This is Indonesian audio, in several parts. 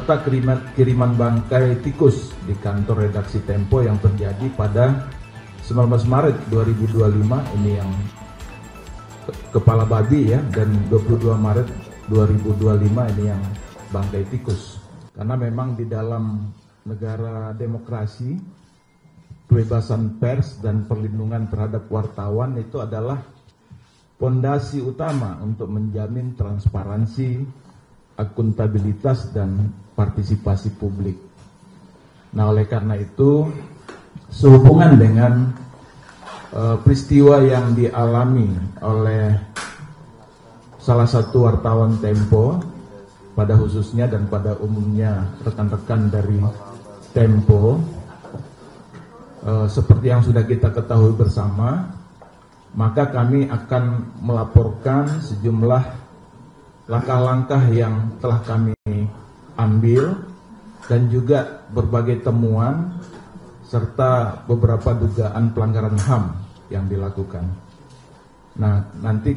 serta kiriman bangkai tikus di kantor redaksi Tempo yang terjadi pada 19 Maret 2025 ini yang kepala babi ya, dan 22 Maret 2025 ini yang bangkai tikus. Karena memang di dalam negara demokrasi, kebebasan pers dan perlindungan terhadap wartawan itu adalah fondasi utama untuk menjamin transparansi, akuntabilitas dan partisipasi publik. Nah, oleh karena itu, sehubungan dengan peristiwa yang dialami oleh salah satu wartawan Tempo, pada khususnya dan pada umumnya rekan-rekan dari Tempo, seperti yang sudah kita ketahui bersama, maka kami akan melaporkan sejumlah langkah-langkah yang telah kami ambil dan juga berbagai temuan serta beberapa dugaan pelanggaran HAM yang dilakukan. Nah, nanti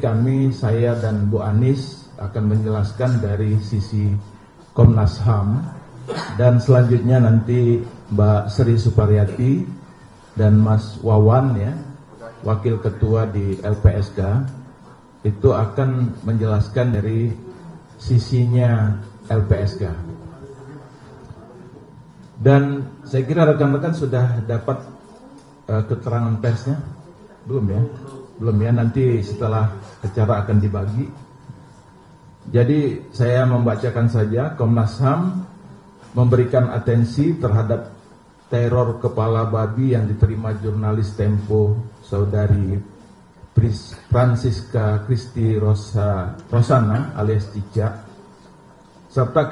saya dan Bu Anis akan menjelaskan dari sisi Komnas HAM, dan selanjutnya nanti Mbak Sri Suparyati dan Mas Wawan ya, Wakil Ketua di LPSK, itu akan menjelaskan dari sisinya LPSK. Dan saya kira rekan-rekan sudah dapat keterangan persnya? Belum ya? Belum ya, nanti setelah acara akan dibagi. Jadi saya membacakan saja. Komnas HAM memberikan atensi terhadap teror kepala babi yang diterima jurnalis Tempo Saudari Francisca Christy Rosana alias Cica, serta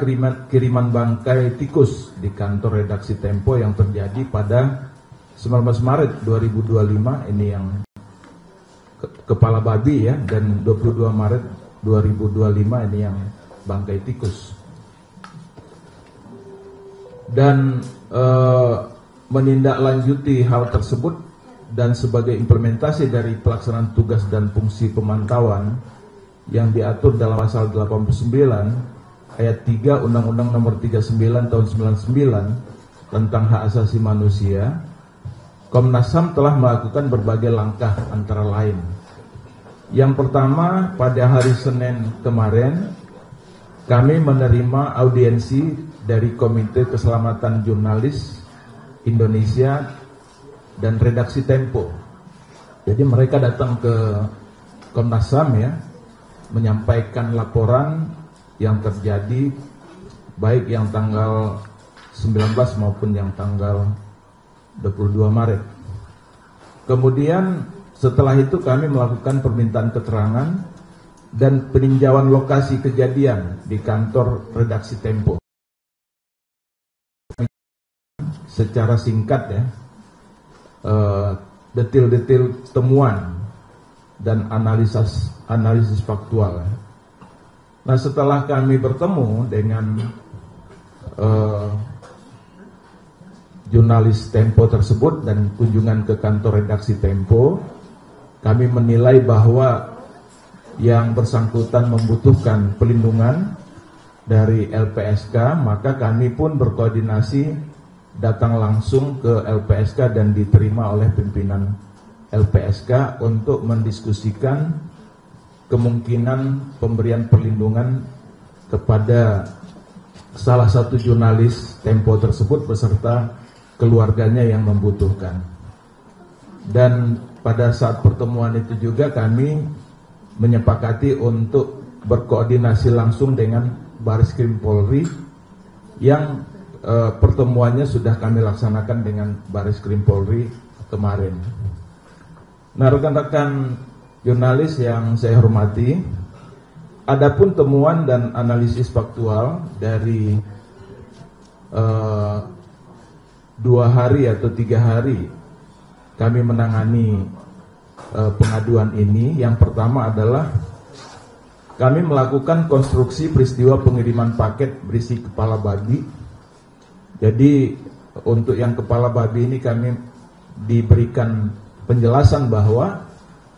kiriman bangkai tikus di kantor redaksi Tempo yang terjadi pada 19 Maret 2025 ini yang kepala babi ya, dan 22 Maret 2025 ini yang bangkai tikus. Dan menindaklanjuti hal tersebut dan sebagai implementasi dari pelaksanaan tugas dan fungsi pemantauan yang diatur dalam pasal 89 ayat 3 Undang-Undang Nomor 39 Tahun 99 tentang hak asasi manusia, Komnas HAM telah melakukan berbagai langkah antara lain. Yang pertama, pada hari Senin kemarin kami menerima audiensi dari Komite Keselamatan Jurnalis Indonesia dan redaksi Tempo. Jadi mereka datang ke Komnas HAM ya, menyampaikan laporan yang terjadi baik yang tanggal 19 maupun yang tanggal 22 Maret. Kemudian setelah itu kami melakukan permintaan keterangan dan peninjauan lokasi kejadian di kantor redaksi Tempo. Secara singkat ya, detil-detil temuan dan analisis faktual. Nah, setelah kami bertemu dengan jurnalis Tempo tersebut dan kunjungan ke kantor redaksi Tempo, kami menilai bahwa yang bersangkutan membutuhkan pelindungan dari LPSK, maka kami pun berkoordinasi datang langsung ke LPSK dan diterima oleh pimpinan LPSK untuk mendiskusikan kemungkinan pemberian perlindungan kepada salah satu jurnalis Tempo tersebut beserta keluarganya yang membutuhkan. Dan pada saat pertemuan itu juga kami menyepakati untuk berkoordinasi langsung dengan Bareskrim Polri yang pertemuannya sudah kami laksanakan dengan Bareskrim Polri kemarin. Nah, rekan-rekan jurnalis yang saya hormati, adapun temuan dan analisis faktual dari 2 hari atau 3 hari kami menangani pengaduan ini. Yang pertama adalah kami melakukan konstruksi peristiwa pengiriman paket berisi kepala babi. Jadi untuk yang kepala babi ini kami diberikan penjelasan bahwa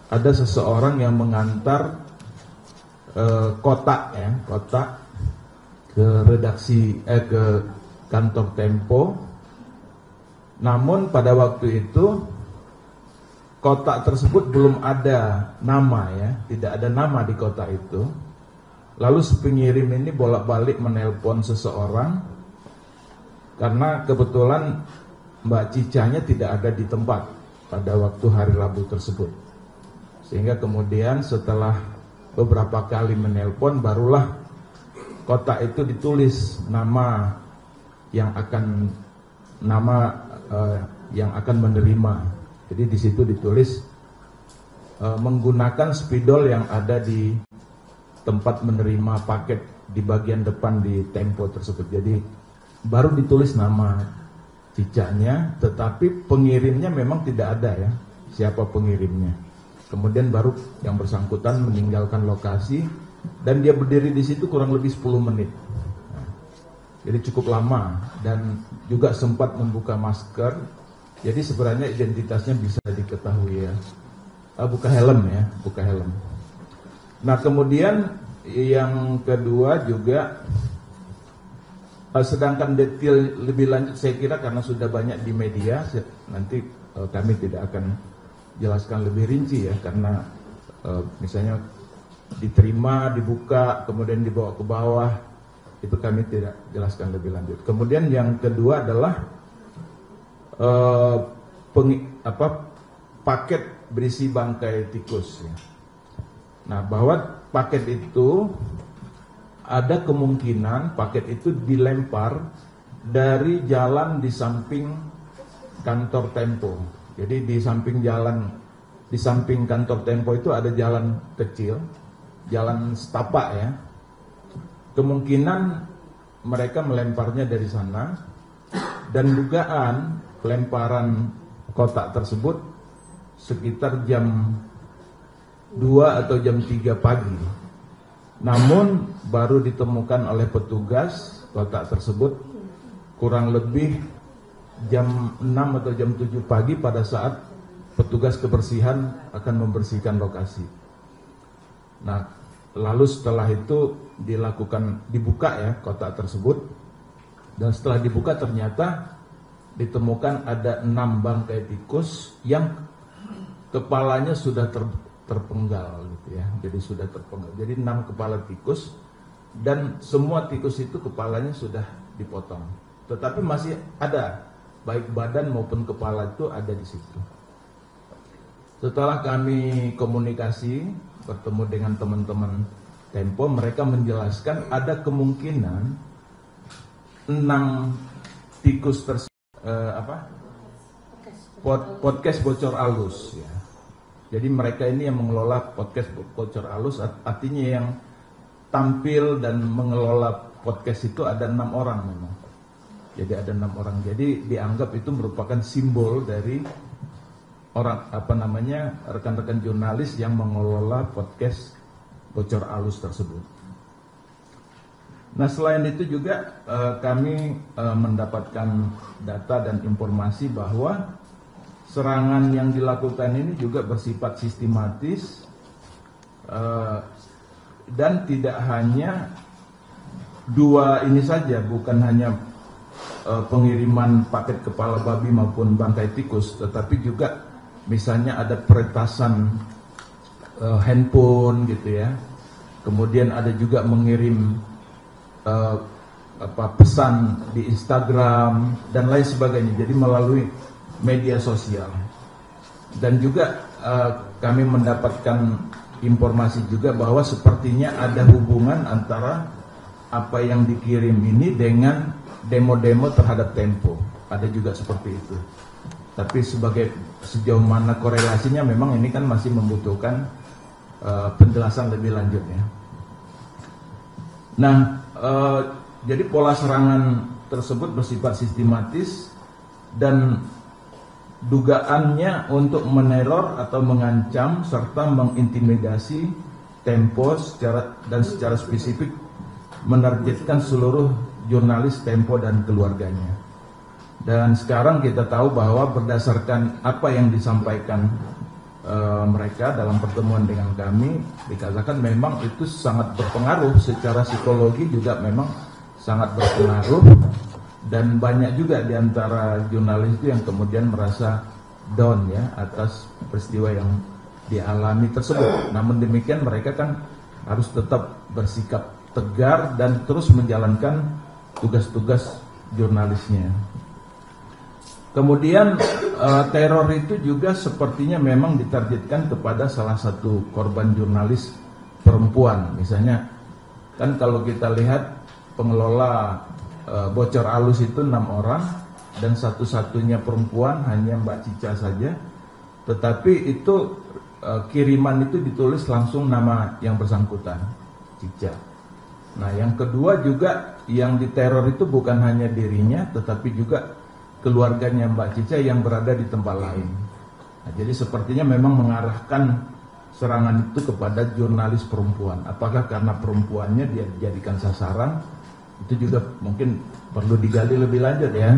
ada seseorang yang mengantar kotak ke ke kantor Tempo. Namun pada waktu itu kotak tersebut belum ada nama ya, tidak ada nama di kotak itu. Lalu si pengirim ini bolak-balik menelpon seseorang karena kebetulan Mbak Cicanya tidak ada di tempat pada waktu hari Rabu tersebut. Sehingga kemudian setelah beberapa kali menelpon barulah kotak itu ditulis nama yang akan menerima. Jadi di situ ditulis menggunakan spidol yang ada di tempat menerima paket di bagian depan di Tempo tersebut. Jadi baru ditulis nama Cicanya, tetapi pengirimnya memang tidak ada ya, siapa pengirimnya. Kemudian baru yang bersangkutan meninggalkan lokasi dan dia berdiri di situ kurang lebih 10 menit. Jadi cukup lama dan juga sempat membuka masker. Jadi sebenarnya identitasnya bisa diketahui ya. Buka helm ya, buka helm. Nah kemudian yang kedua juga, sedangkan detail lebih lanjut saya kira karena sudah banyak di media, nanti kami tidak akan jelaskan lebih rinci ya, karena misalnya diterima, dibuka, kemudian dibawa ke bawah, itu kami tidak jelaskan lebih lanjut. Kemudian yang kedua adalah paket berisi bangkai tikus ya. Nah bahwa paket itu ada kemungkinan paket itu dilempar dari jalan di samping kantor Tempo. Jadi di samping kantor Tempo itu ada jalan kecil, jalan setapak ya. Kemungkinan mereka melemparnya dari sana dan dugaan pelemparan kotak tersebut sekitar jam 2 atau jam 3 pagi. Namun baru ditemukan oleh petugas kotak tersebut kurang lebih jam 6 atau jam 7 pagi pada saat petugas kebersihan akan membersihkan lokasi. Nah, lalu setelah itu dibuka ya kotak tersebut, dan setelah dibuka ternyata ditemukan ada 6 bangkai tikus yang kepalanya sudah terpenggal gitu ya. Jadi sudah terpenggal. Jadi 6 kepala tikus dan semua tikus itu kepalanya sudah dipotong. Tetapi masih ada, baik badan maupun kepala itu ada di situ. Setelah kami komunikasi, bertemu dengan teman-teman Tempo, mereka menjelaskan ada kemungkinan 6 tikus podcast bocor alus ya. Jadi mereka ini yang mengelola podcast bocor alus, artinya yang tampil dan mengelola podcast itu ada 6 orang memang. Jadi ada 6 orang. Jadi dianggap itu merupakan simbol dari orang rekan-rekan jurnalis yang mengelola podcast bocor alus tersebut. Nah selain itu juga kami mendapatkan data dan informasi bahwa serangan yang dilakukan ini juga bersifat sistematis dan tidak hanya 2 ini saja, bukan hanya pengiriman paket kepala babi maupun bangkai tikus, tetapi juga misalnya ada peretasan handphone gitu ya. Kemudian ada juga mengirim pesan di Instagram dan lain sebagainya. Jadi melalui media sosial. Dan juga kami mendapatkan informasi juga bahwa sepertinya ada hubungan antara apa yang dikirim ini dengan demo-demo terhadap Tempo. Ada juga seperti itu. Tapi sejauh mana korelasinya memang ini kan masih membutuhkan penjelasan lebih lanjut ya. Nah, jadi pola serangan tersebut bersifat sistematis dan dugaannya untuk meneror atau mengancam serta mengintimidasi Tempo secara spesifik menargetkan seluruh jurnalis Tempo dan keluarganya. Dan sekarang kita tahu bahwa berdasarkan apa yang disampaikan mereka dalam pertemuan dengan kami, dikatakan memang itu sangat berpengaruh secara psikologi, juga memang sangat berpengaruh, dan banyak juga di antara jurnalis itu yang kemudian merasa down ya atas peristiwa yang dialami tersebut. Namun demikian mereka kan harus tetap bersikap tegar dan terus menjalankan tugas-tugas jurnalisnya. Kemudian teror itu juga sepertinya memang ditargetkan kepada salah satu korban jurnalis perempuan. Misalnya kan kalau kita lihat pengelola Bocor Alus itu 6 orang dan satu-satunya perempuan hanya Mbak Cica saja. Tetapi itu kiriman itu ditulis langsung nama yang bersangkutan, Cica. Nah, yang kedua juga yang diteror itu bukan hanya dirinya, tetapi juga keluarganya Mbak Cica yang berada di tempat lain. Nah, jadi sepertinya memang mengarahkan serangan itu kepada jurnalis perempuan. Apakah karena perempuannya dia dijadikan sasaran? Itu juga mungkin perlu digali lebih lanjut ya.